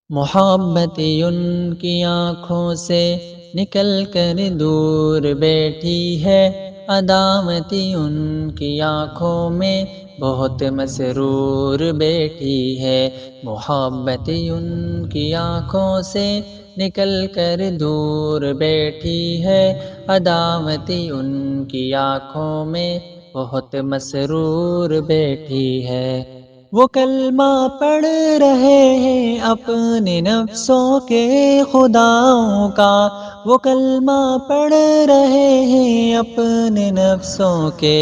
محبت ان کی آنکھوں سے نکل کر دور بیٹھی ہے، عداوتی ان کی آنکھوں میں بہت مسرور بیٹھی ہے۔ محبت ان کی آنکھوں سے نکل کر دور بیٹھی ہے، عداوتی ان کی آنکھوں میں بہت مسرور بیٹھی ہے۔ وہ کلمہ پڑھ رہے ہیں اپنے نفسوں کے خداؤں کا، وہ کلمہ پڑھ رہے ہیں اپنے نفسوں کے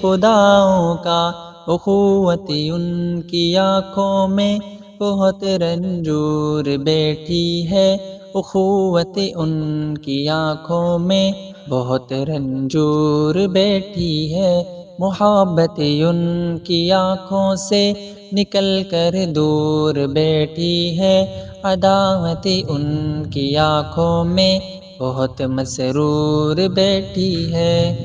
خداؤں کا۔ اخوت ان کی آنکھوں میں بہت رنجور بیٹھی ہے، اخوت ان کی آنکھوں میں بہت رنجور بیٹھی ہے۔ محبت ان کی آنکھوں سے نکل کر دور بیٹھی ہے، عداوت ان کی آنکھوں میں بہت مسرور بیٹھی ہے۔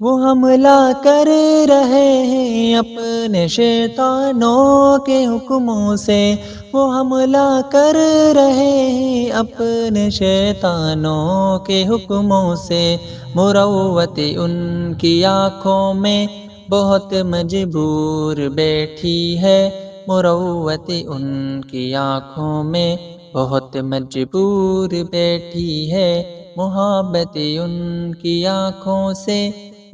وہ حملہ کر رہے ہیں اپنے شیطانوں کے حکموں سے، وہ حملہ کر رہے ہیں اپنے شیطانوں کے حکموں سے۔ مروت ان کی آنکھوں میں بہت مجبور بیٹھی ہے، مروت ان کی آنکھوں میں بہت مجبور بیٹھی ہے۔ محبت ان کی آنکھوں سے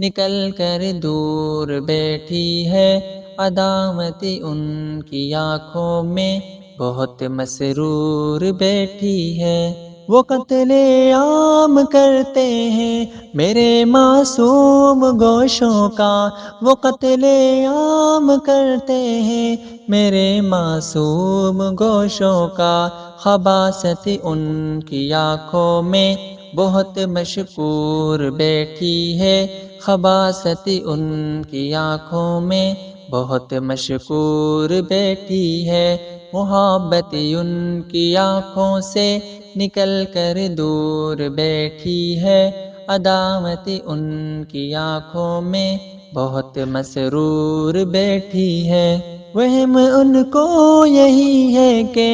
نکل کر دور بیٹھی ہے، عداوت ان کی آنکھوں میں بہت مسرور بیٹھی ہے۔ وہ قتل عام کرتے ہیں میرے معصوم گوشوں کا، وہ قتل عام کرتے ہیں میرے معصوم گوشوں کا۔ خباثت ان کی آنکھوں میں بہت مشکور بیٹھی ہے، خباثت ان کی آنکھوں میں بہت مشکور بیٹھی ہے۔ محبت ان کی آنکھوں سے نکل کر دور بیٹھی ہے، عداوت ان کی آنکھوں میں بہت مسرور بیٹھی ہے۔ وہم ان کو یہی ہے کہ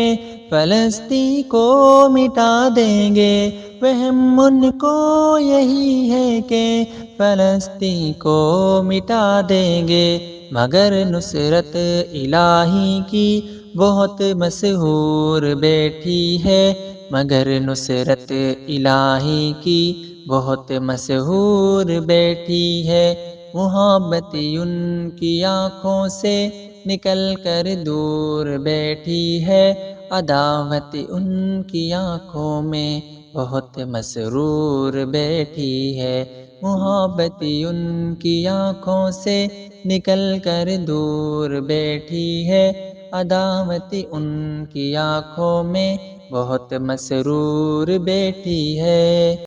فلسطین کو مٹا دیں گے، وہم ان کو یہی ہے کہ فلسطین کو مٹا دیں گے، مگر نصرت الہی کی بہت مسحور بیٹھی ہے، مگر نصرت الہی کی بہت مسحور بیٹھی ہے۔ محبت ان کی آنکھوں سے نکل کر دور بیٹھی ہے، عداوت ان کی آنکھوں میں بہت مسرور بیٹھی ہے۔ محبت ان کی آنکھوں سے نکل کر دور بیٹھی ہے، عداوت ان کی آنکھوں میں بہت مسرور بیٹھی ہے۔